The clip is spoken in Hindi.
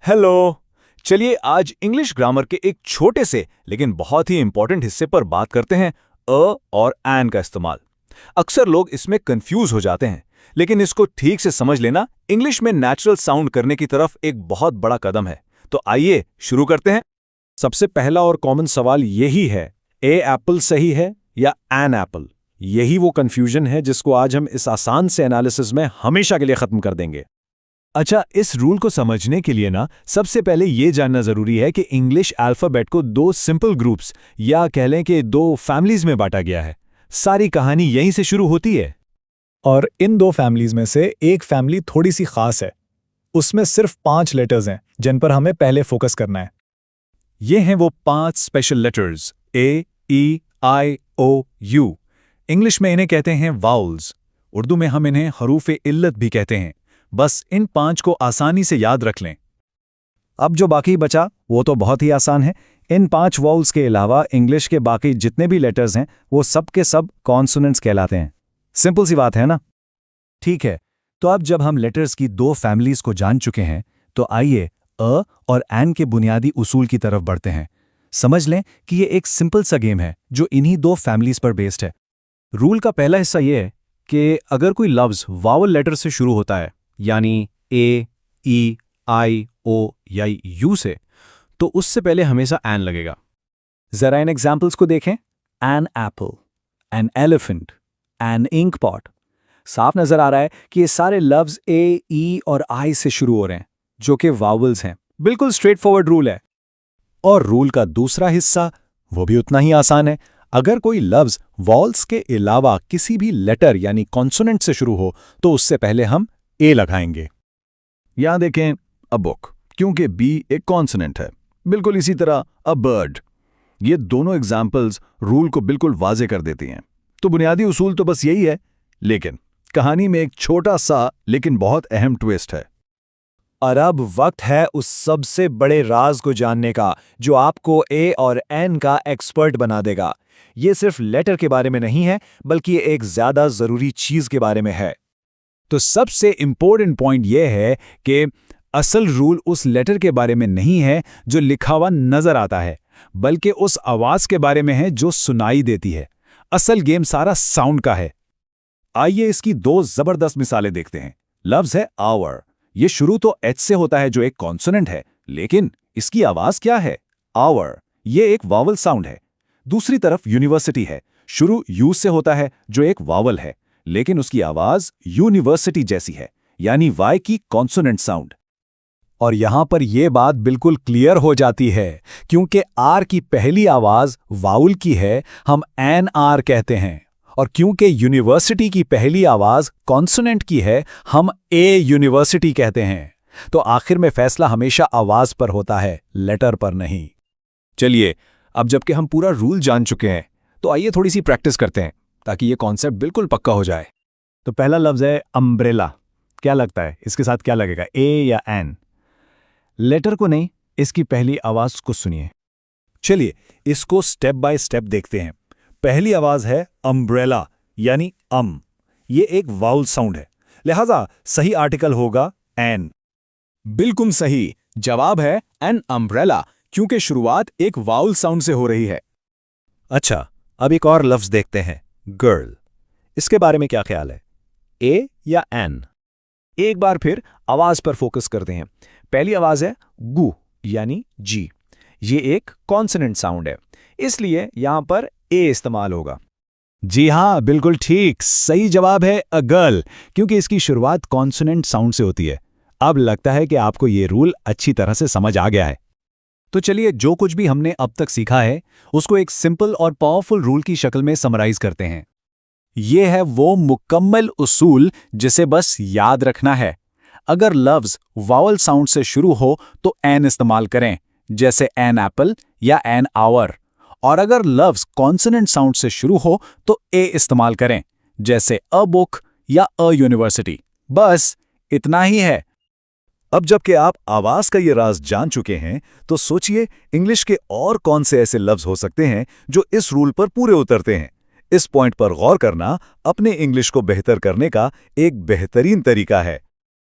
हेलो। चलिए आज इंग्लिश ग्रामर के एक छोटे से लेकिन बहुत ही इंपॉर्टेंट हिस्से पर बात करते हैं अ और एन का इस्तेमाल। अक्सर लोग इसमें कंफ्यूज हो जाते हैं, लेकिन इसको ठीक से समझ लेना इंग्लिश में नेचुरल साउंड करने की तरफ एक बहुत बड़ा कदम है। तो आइए शुरू करते हैं। सबसे पहला और कॉमन सवाल यही है, ए एप्पल सही है या एन एप्पल? यही वो कंफ्यूजन है जिसको आज हम इस आसान से एनालिसिस में हमेशा के लिए खत्म कर देंगे। अच्छा, इस रूल को समझने के लिए ना सबसे पहले ये जानना जरूरी है कि इंग्लिश अल्फाबेट को दो सिंपल ग्रुप्स या कह लें कि दो फैमिलीज में बांटा गया है। सारी कहानी यहीं से शुरू होती है। और इन दो फैमिलीज में से एक फैमिली थोड़ी सी खास है। उसमें सिर्फ 5 लेटर्स हैं जिन पर हमें पहले फोकस करना है। ये हैं वो 5 special letters A, E, I, O, U. English में इन्हें कहते हैं वाउल्स। उर्दू में हम इन्हें हरूफ इल्लत भी कहते हैं। बस इन 5 को आसानी से याद रख लें। अब जो बाकी बचा वो तो बहुत ही आसान है। इन 5 वाउल्स के अलावा इंग्लिश के बाकी जितने भी लेटर्स हैं वो सब के सब कॉन्सोनेंट्स कहलाते हैं। सिंपल सी बात है ना? ठीक है, तो अब जब हम लेटर्स की दो फैमिलीज को जान चुके हैं तो आइए अ और एन के बुनियादी उसूल की तरफ बढ़ते हैं। समझ लें कि ये एक सिंपल सा गेम है जो इन्हीं दो फैमिलीज पर बेस्ड है। रूल का पहला हिस्सा ये है कि अगर कोई लफ्ज वावल लेटर से शुरू होता है, यानी ए, ई, आई, ओ या यू से, तो उससे पहले हमेशा एन लगेगा। जरा इन एग्जाम्पल्स को देखें। An apple, an elephant, an ink pot. साफ नजर आ रहा है कि ये सारे लफ्ज ए, ई और आई से शुरू हो रहे हैं, जो कि वावल्स हैं। बिल्कुल स्ट्रेट फॉरवर्ड रूल है। और रूल का दूसरा हिस्सा वो भी उतना ही आसान है। अगर कोई लफ्ज वॉल्स के अलावा किसी भी लेटर यानी कॉन्सोनेंट से शुरू हो तो उससे पहले हम ए लगाएंगे। यहां देखें अ बुक, क्योंकि बी एक कॉन्सोनेंट है। बिल्कुल इसी तरह अ बर्ड। ये दोनों एग्जाम्पल्स रूल को बिल्कुल वाजे कर देती हैं। तो बुनियादी उसूल तो बस यही है, लेकिन कहानी में एक छोटा सा लेकिन बहुत अहम ट्विस्ट है। और अब वक्त है उस सबसे बड़े राज को जानने का जो आपको ए और एन का एक्सपर्ट बना देगा। ये सिर्फ लेटर के बारे में नहीं है, बल्कि ये एक ज्यादा जरूरी चीज के बारे में है। तो सबसे इंपॉर्टेंट पॉइंट यह है कि असल रूल उस लेटर के बारे में नहीं है जो लिखा हुआ नजर आता है, बल्कि उस आवाज के बारे में है जो सुनाई देती है। असल गेम सारा साउंड का है। आइए इसकी 2 जबरदस्त मिसालें देखते हैं। लफ्ज है आवर। ये शुरू तो एच से होता है जो एक कॉन्सोनेंट है, लेकिन इसकी आवाज क्या है? आवर। ये एक वावल साउंड है। दूसरी तरफ यूनिवर्सिटी है। शुरू यू से होता है जो एक वावल है, लेकिन उसकी आवाज यूनिवर्सिटी जैसी है, यानी वाई की कॉन्सोनेंट साउंड। और यहां पर यह बात बिल्कुल क्लियर हो जाती है, क्योंकि आर की पहली आवाज वाउल की है, हम एन आर कहते हैं। और क्योंकि यूनिवर्सिटी की पहली आवाज कॉन्सोनेंट की है, हम ए यूनिवर्सिटी कहते हैं। तो आखिर में फैसला हमेशा आवाज पर होता है, लेटर पर नहीं। चलिए, अब जबकि हम पूरा रूल जान चुके हैं तो आइए थोड़ी सी प्रैक्टिस करते हैं ताकि ये कॉन्सेप्ट बिल्कुल पक्का हो जाए। तो पहला लफ्ज है अम्ब्रेला। क्या लगता है इसके साथ क्या लगेगा, ए या एन? लेटर को नहीं, इसकी पहली आवाज को सुनिए। चलिए इसको स्टेप बाय स्टेप देखते हैं। पहली आवाज है अम्ब्रेला, यानी अम। ये एक वाउल साउंड है, लिहाजा सही आर्टिकल होगा एन। बिल्कुल सही जवाब है एन अम्ब्रेला, क्योंकि शुरुआत एक वाउल साउंड से हो रही है। अच्छा, अब एक और लफ्ज देखते हैं, गर्ल। इसके बारे में क्या ख्याल है, ए या एन? एक बार फिर आवाज पर फोकस करते हैं। पहली आवाज है गु, यानी जी। ये एक कॉन्सोनेंट साउंड है, इसलिए यहां पर ए इस्तेमाल होगा। जी हां, बिल्कुल ठीक। सही जवाब है अ गर्ल, क्योंकि इसकी शुरुआत कॉन्सोनेंट साउंड से होती है। अब लगता है कि आपको ये रूल अच्छी तरह से समझ आ गया है। तो चलिए, जो कुछ भी हमने अब तक सीखा है उसको एक सिंपल और पावरफुल रूल की शक्ल में समराइज करते हैं। ये है वो मुकम्मल उसूल जिसे बस याद रखना है। अगर लफ्ज वावल साउंड से शुरू हो तो एन इस्तेमाल करें, जैसे एन एप्पल या एन आवर। और अगर लफ्ज कॉन्सोनेंट साउंड से शुरू हो तो ए इस्तेमाल करें, जैसे अ बुक या अ यूनिवर्सिटी। बस इतना ही है। अब जबकि आप आवाज का ये राज जान चुके हैं तो सोचिए इंग्लिश के और कौन से ऐसे लफ्ज हो सकते हैं जो इस रूल पर पूरे उतरते हैं। इस पॉइंट पर गौर करना अपने इंग्लिश को बेहतर करने का एक बेहतरीन तरीका है।